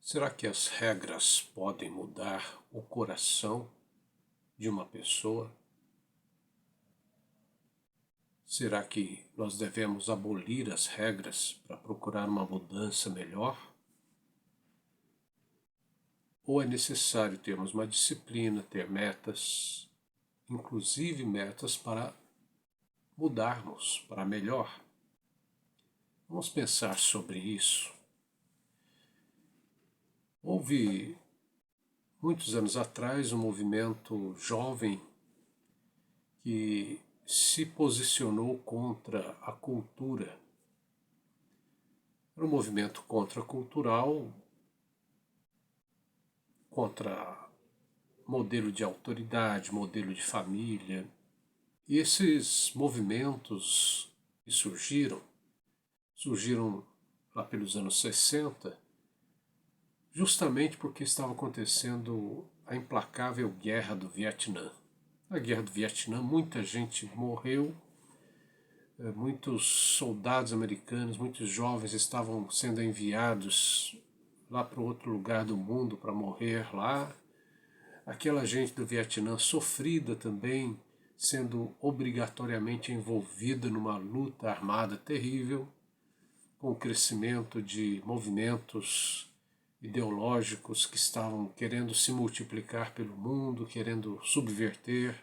Será que as regras podem mudar o coração de uma pessoa? Será que nós devemos abolir as regras para procurar uma mudança melhor? Ou é necessário termos uma disciplina, ter metas, inclusive metas para mudarmos para melhor? Vamos pensar sobre isso. Houve, muitos anos atrás, um movimento jovem que se posicionou contra a cultura. Era um movimento contracultural, contra modelo de autoridade, modelo de família. E esses movimentos que surgiram lá pelos anos 60, justamente porque estava acontecendo a implacável guerra do Vietnã. Na guerra do Vietnã, muita gente morreu, muitos soldados americanos, muitos jovens estavam sendo enviados lá para outro lugar do mundo para morrer lá. Aquela gente do Vietnã sofrida também, sendo obrigatoriamente envolvida numa luta armada terrível, com o crescimento de movimentos ideológicos que estavam querendo se multiplicar pelo mundo, querendo subverter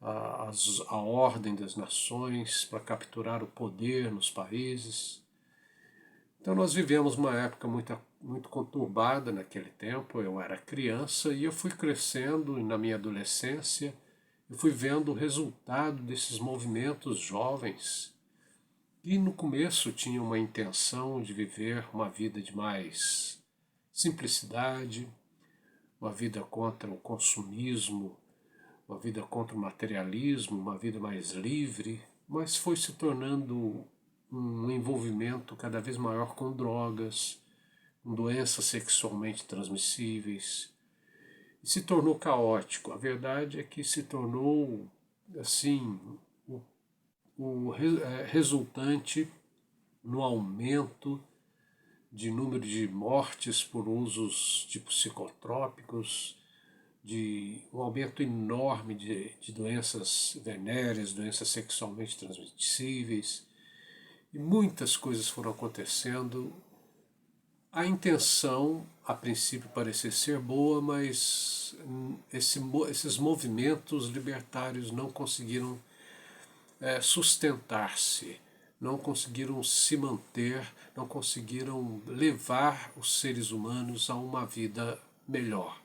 a ordem das nações para capturar o poder nos países. Então nós vivemos uma época muito conturbada naquele tempo. Eu era criança e eu fui crescendo, e na minha adolescência eu fui vendo o resultado desses movimentos jovens que no começo tinham uma intenção de viver uma vida de mais simplicidade, uma vida contra o consumismo, uma vida contra o materialismo, uma vida mais livre, mas foi se tornando um envolvimento cada vez maior com drogas, com doenças sexualmente transmissíveis, e se tornou caótico. A verdade é que se tornou, assim, resultante no aumento de número de mortes por usos de psicotrópicos, de um aumento enorme de doenças venéreas, doenças sexualmente transmissíveis, e muitas coisas foram acontecendo. A intenção, a princípio, parecia ser boa, mas esses movimentos libertários não conseguiram sustentar-se, não conseguiram se manter, não conseguiram levar os seres humanos a uma vida melhor.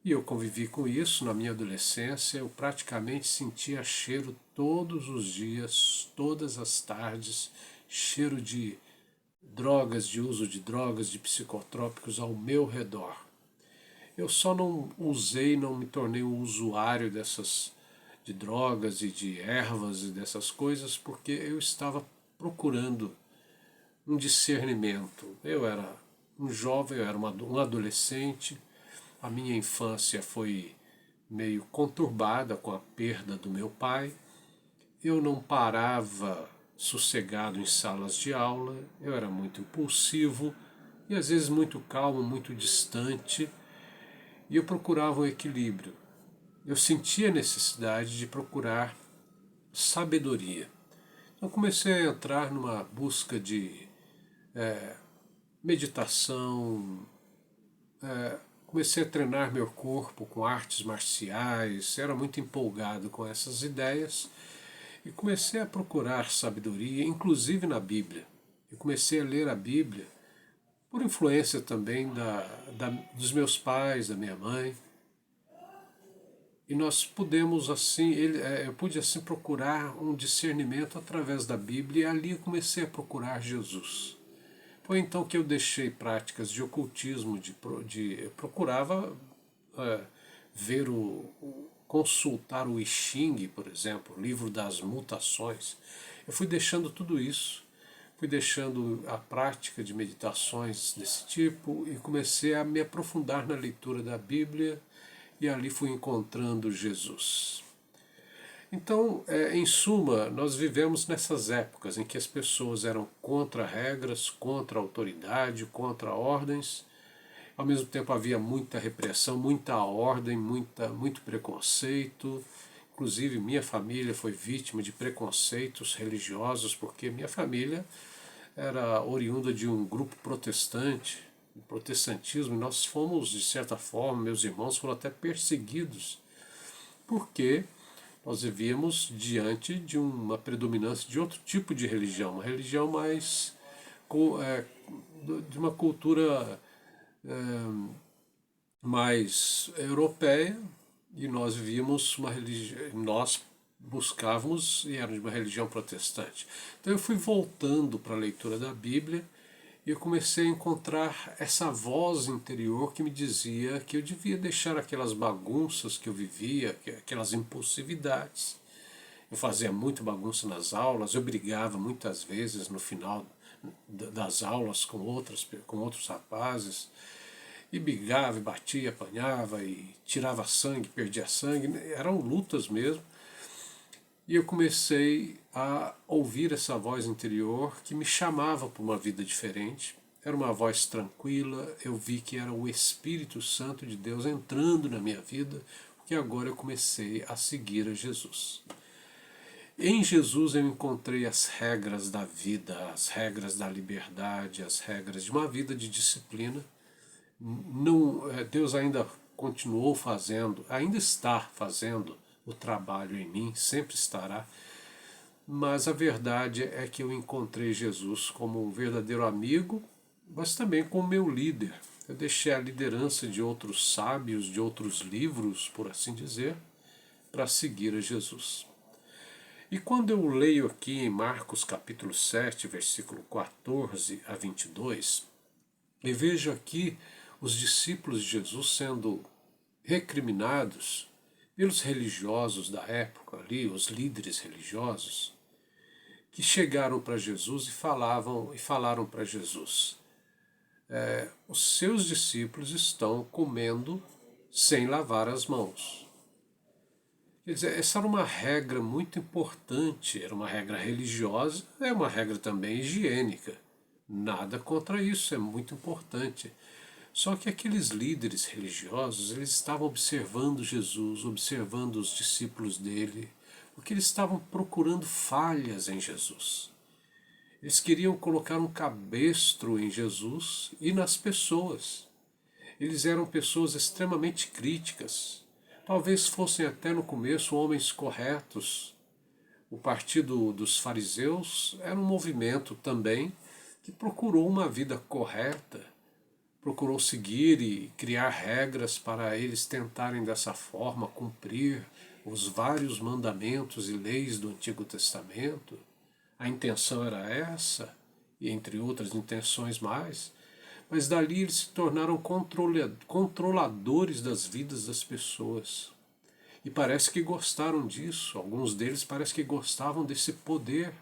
E eu convivi com isso na minha adolescência. Eu praticamente sentia cheiro todos os dias, todas as tardes, cheiro de drogas, de uso de drogas, de psicotrópicos ao meu redor. Eu só não usei, não me tornei um usuário de drogas e de ervas e dessas coisas porque eu estava procurando um discernimento. Eu era um jovem, eu era um adolescente. A minha infância foi meio conturbada com a perda do meu pai. Eu não parava sossegado em salas de aula, eu era muito impulsivo e às vezes muito calmo, muito distante, e eu procurava um equilíbrio. Eu sentia a necessidade de procurar sabedoria. Então comecei a entrar numa busca de meditação, comecei a treinar meu corpo com artes marciais, era muito empolgado com essas ideias e comecei a procurar sabedoria, inclusive na Bíblia. Eu comecei a ler a Bíblia por influência também dos meus pais, da minha mãe. E nós pudemos assim, eu pude assim procurar um discernimento através da Bíblia, e ali eu comecei a procurar Jesus. Foi então que eu deixei práticas de ocultismo, eu procurava é, ver consultar o I Ching, por exemplo, o livro das mutações. Eu fui deixando tudo isso, fui deixando a prática de meditações desse tipo e comecei a me aprofundar na leitura da Bíblia, e ali fui encontrando Jesus. Então, em suma, nós vivemos nessas épocas em que as pessoas eram contra regras, contra autoridade, contra ordens. Ao mesmo tempo havia muita repressão, muita ordem, muito preconceito. Inclusive minha família foi vítima de preconceitos religiosos, porque minha família era oriunda de um grupo protestante, o protestantismo, e nós fomos, de certa forma, meus irmãos foram até perseguidos, porque nós vivíamos diante de uma predominância de outro tipo de religião, uma religião mais de uma cultura mais europeia, e nós vivíamos uma religião, nós buscávamos e era de uma religião protestante. Então eu fui voltando para a leitura da Bíblia e eu comecei a encontrar essa voz interior que me dizia que eu devia deixar aquelas bagunças que eu vivia, aquelas impulsividades. Eu fazia muito bagunça nas aulas, eu brigava muitas vezes no final das aulas com outros rapazes, e brigava, e batia, apanhava, e tirava sangue, perdia sangue, eram lutas mesmo. E eu comecei a ouvir essa voz interior que me chamava para uma vida diferente. Era uma voz tranquila, eu vi que era o Espírito Santo de Deus entrando na minha vida, porque agora eu comecei a seguir a Jesus. Em Jesus eu encontrei as regras da vida, as regras da liberdade, as regras de uma vida de disciplina. Não, Deus ainda continuou fazendo, ainda está fazendo o trabalho em mim, sempre estará, mas a verdade é que eu encontrei Jesus como um verdadeiro amigo, mas também como meu líder. Eu deixei a liderança de outros sábios, de outros livros, por assim dizer, para seguir a Jesus. E quando eu leio aqui em Marcos capítulo 7, versículo 14 a 22, eu vejo aqui os discípulos de Jesus sendo recriminados pelos religiosos da época ali, os líderes religiosos, que chegaram para Jesus e falaram para Jesus: os seus discípulos estão comendo sem lavar as mãos. Quer dizer, essa era uma regra muito importante, era uma regra religiosa, é uma regra também higiênica. Nada contra isso, é muito importante. Só que aqueles líderes religiosos, eles estavam observando Jesus, observando os discípulos dele, porque eles estavam procurando falhas em Jesus. Eles queriam colocar um cabestro em Jesus e nas pessoas. Eles eram pessoas extremamente críticas. Talvez fossem até no começo homens corretos. O partido dos fariseus era um movimento também que procurou uma vida correta, procurou seguir e criar regras para eles tentarem dessa forma cumprir os vários mandamentos e leis do Antigo Testamento. A intenção era essa, e entre outras intenções mais, mas dali eles se tornaram controladores das vidas das pessoas. E parece que gostaram disso, alguns deles parece que gostavam desse poder.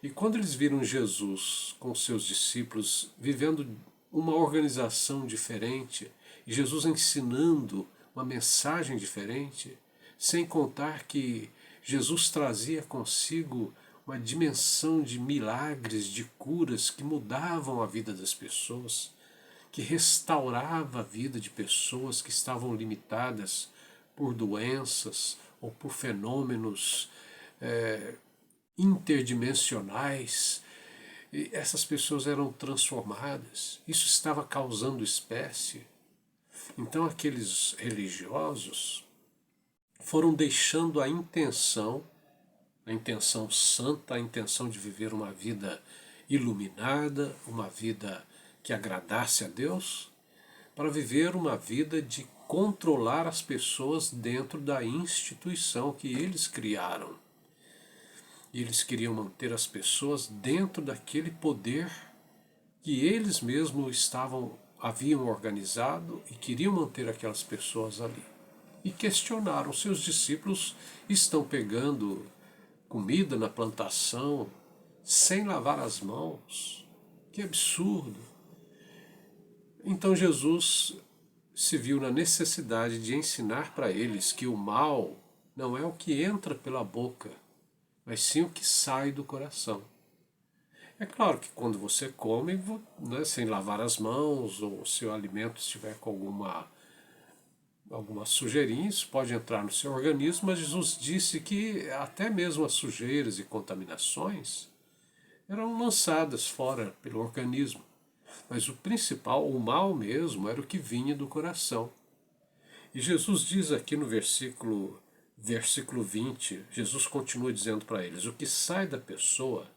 E quando eles viram Jesus com seus discípulos vivendo uma organização diferente, e Jesus ensinando uma mensagem diferente, sem contar que Jesus trazia consigo uma dimensão de milagres, de curas que mudavam a vida das pessoas, que restaurava a vida de pessoas que estavam limitadas por doenças ou por fenômenos interdimensionais. E essas pessoas eram transformadas. Isso estava causando espécie. Então aqueles religiosos foram deixando a intenção santa, a intenção de viver uma vida iluminada, uma vida que agradasse a Deus, para viver uma vida de controlar as pessoas dentro da instituição que eles criaram. E eles queriam manter as pessoas dentro daquele poder que eles mesmos haviam organizado e queriam manter aquelas pessoas ali. E questionaram, seus discípulos estão pegando comida na plantação sem lavar as mãos. Que absurdo! Então Jesus se viu na necessidade de ensinar para eles que o mal não é o que entra pela boca, mas sim o que sai do coração. É claro que quando você come, né, sem lavar as mãos, ou se o alimento estiver com alguma sujeirinha, isso pode entrar no seu organismo, mas Jesus disse que até mesmo as sujeiras e contaminações eram lançadas fora pelo organismo. Mas o principal, o mal mesmo, era o que vinha do coração. E Jesus diz aqui no versículo 20, Jesus continua dizendo para eles: o que sai da pessoa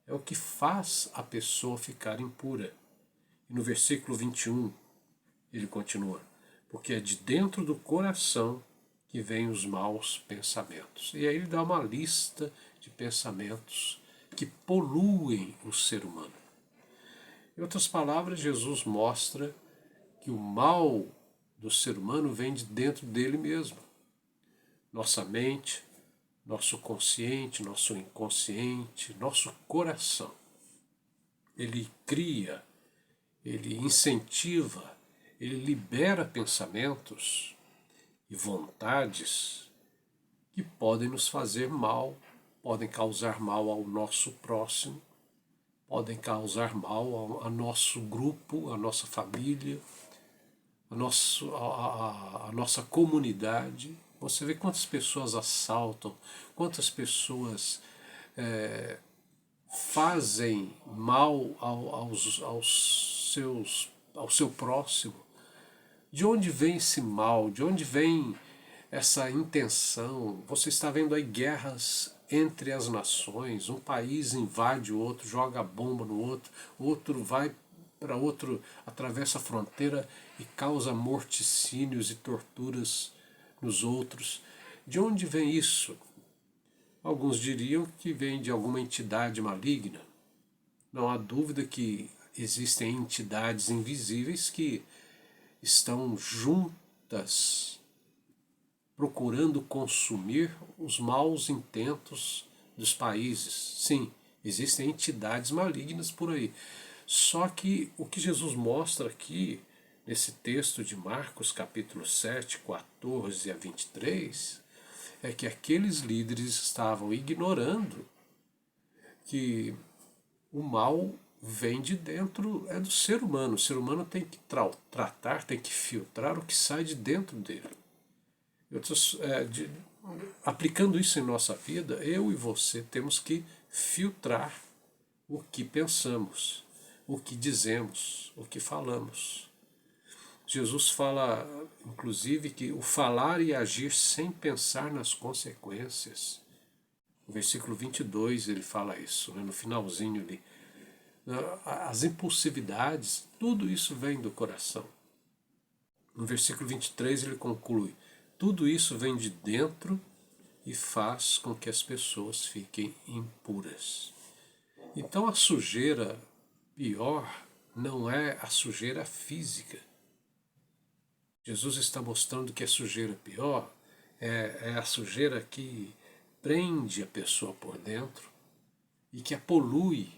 é o que faz a pessoa ficar impura. E no versículo 21, ele continua: porque é de dentro do coração que vêm os maus pensamentos. E aí ele dá uma lista de pensamentos que poluem o ser humano. Em outras palavras, Jesus mostra que o mal do ser humano vem de dentro dele mesmo. Nossa mente, nosso consciente, nosso inconsciente, nosso coração. Ele cria, ele incentiva, ele libera pensamentos e vontades que podem nos fazer mal, podem causar mal ao nosso próximo, podem causar mal ao nosso grupo, à nossa família, a nossa comunidade. Você vê quantas pessoas assaltam, quantas pessoas fazem mal ao seu próximo. De onde vem esse mal? De onde vem essa intenção? Você está vendo aí guerras entre as nações, um país invade o outro, joga bomba no outro, o outro vai para outro, atravessa a fronteira e causa morticínios e torturas nos outros. De onde vem isso? Alguns diriam que vem de alguma entidade maligna. Não há dúvida que existem entidades invisíveis que estão juntas procurando consumir os maus intentos dos países. Sim, existem entidades malignas por aí. Só que o que Jesus mostra aqui, nesse texto de Marcos, capítulo 7, 14 a 23, é que aqueles líderes estavam ignorando que o mal vem de dentro, é do ser humano. O ser humano tem que tratar, tem que filtrar o que sai de dentro dele. Aplicando isso em nossa vida, eu e você temos que filtrar o que pensamos, o que dizemos, o que falamos. Jesus fala, inclusive, que o falar e agir sem pensar nas consequências. No versículo 22 ele fala isso, né, no finalzinho ali. As impulsividades, tudo isso vem do coração. No versículo 23 ele conclui: tudo isso vem de dentro e faz com que as pessoas fiquem impuras. Então a sujeira pior não é a sujeira física. Jesus está mostrando que a sujeira pior é a sujeira que prende a pessoa por dentro e que a polui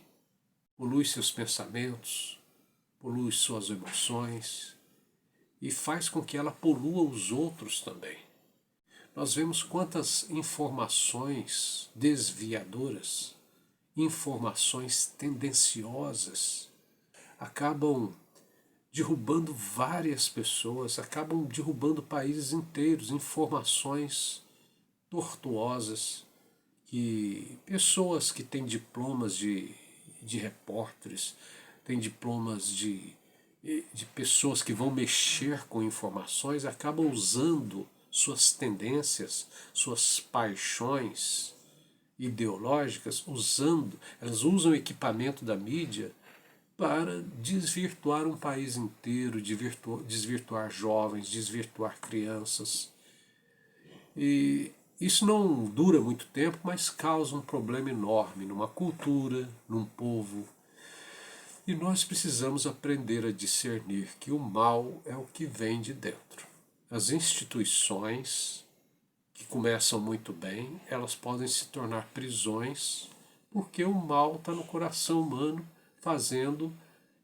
seus pensamentos, polui suas emoções e faz com que ela polua os outros também. Nós vemos quantas informações desviadoras, informações tendenciosas, acabam derrubando várias pessoas, acabam derrubando países inteiros, informações tortuosas, que pessoas que têm diplomas de repórteres, têm diplomas de pessoas que vão mexer com informações, acabam usando suas tendências, suas paixões ideológicas, elas usam o equipamento da mídia para desvirtuar um país inteiro, desvirtuar jovens, desvirtuar crianças. E isso não dura muito tempo, mas causa um problema enorme numa cultura, num povo. E nós precisamos aprender a discernir que o mal é o que vem de dentro. As instituições que começam muito bem, elas podem se tornar prisões, porque o mal está no coração humano, fazendo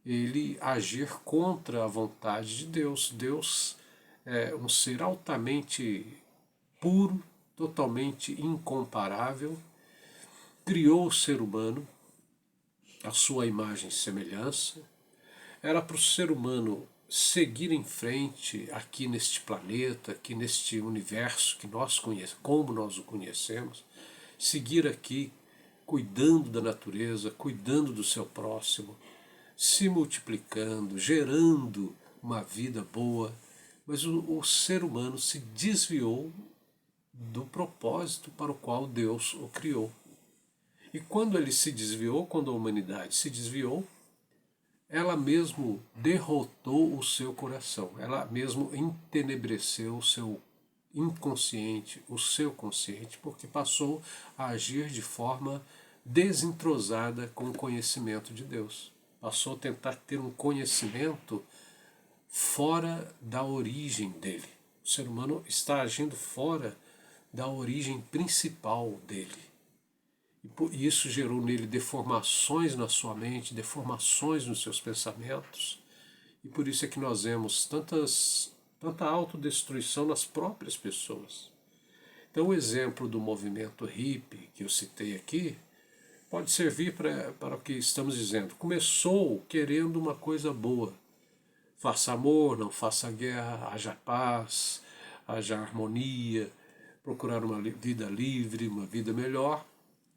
ele agir contra a vontade de Deus. Deus é um ser altamente puro, totalmente incomparável, criou o ser humano, a sua imagem e semelhança. Era para o ser humano seguir em frente aqui neste planeta, aqui neste universo que nós conhecemos, como nós o conhecemos, seguir aqui cuidando da natureza, cuidando do seu próximo, se multiplicando, gerando uma vida boa. Mas o ser humano se desviou do propósito para o qual Deus o criou. E quando ele se desviou, quando a humanidade se desviou, ela mesmo derrotou o seu coração, ela mesmo entenebreceu o seu inconsciente, o seu consciente, porque passou a agir de forma desentrosada com o conhecimento de Deus. Passou a tentar ter um conhecimento fora da origem dele. O ser humano está agindo fora da origem principal dele. E isso gerou nele deformações na sua mente, deformações nos seus pensamentos. E por isso é que nós vemos tanta autodestruição nas próprias pessoas. Então o exemplo do movimento hippie que eu citei aqui pode servir para o que estamos dizendo. Começou querendo uma coisa boa. Faça amor, não faça guerra, haja paz, haja harmonia, procurar uma vida livre, uma vida melhor,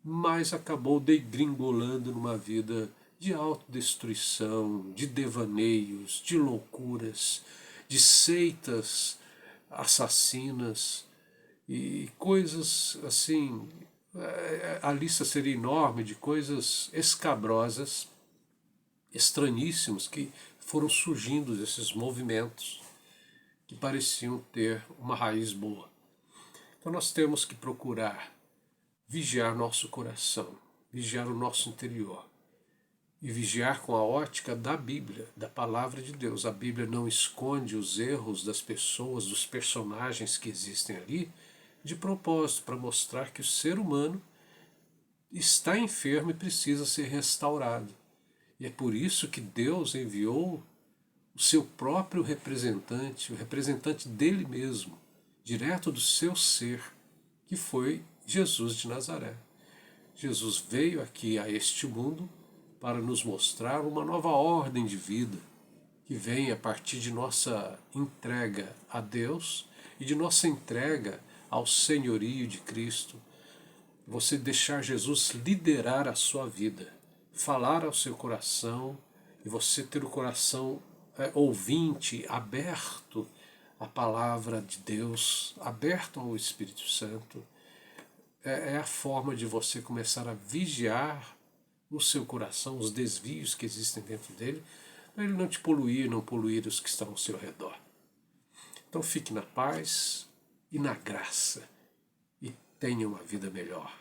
mas acabou degringolando numa vida de autodestruição, de devaneios, de loucuras, de seitas assassinas e coisas assim. A lista seria enorme de coisas escabrosas, estranhíssimas, que foram surgindo desses movimentos que pareciam ter uma raiz boa. Então nós temos que procurar vigiar nosso coração, vigiar o nosso interior e vigiar com a ótica da Bíblia, da Palavra de Deus. A Bíblia não esconde os erros das pessoas, dos personagens que existem ali, de propósito, para mostrar que o ser humano está enfermo e precisa ser restaurado. E é por isso que Deus enviou o seu próprio representante, o representante dele mesmo, direto do seu ser, que foi Jesus de Nazaré. Jesus veio aqui a este mundo para nos mostrar uma nova ordem de vida, que vem a partir de nossa entrega a Deus e de nossa entrega ao senhorio de Cristo. Você deixar Jesus liderar a sua vida, falar ao seu coração, e você ter o coração ouvinte, aberto à palavra de Deus, aberto ao Espírito Santo, é a forma de você começar a vigiar no seu coração os desvios que existem dentro dele, para ele não te poluir, não poluir os que estão ao seu redor. Então fique na paz e na graça e tenha uma vida melhor.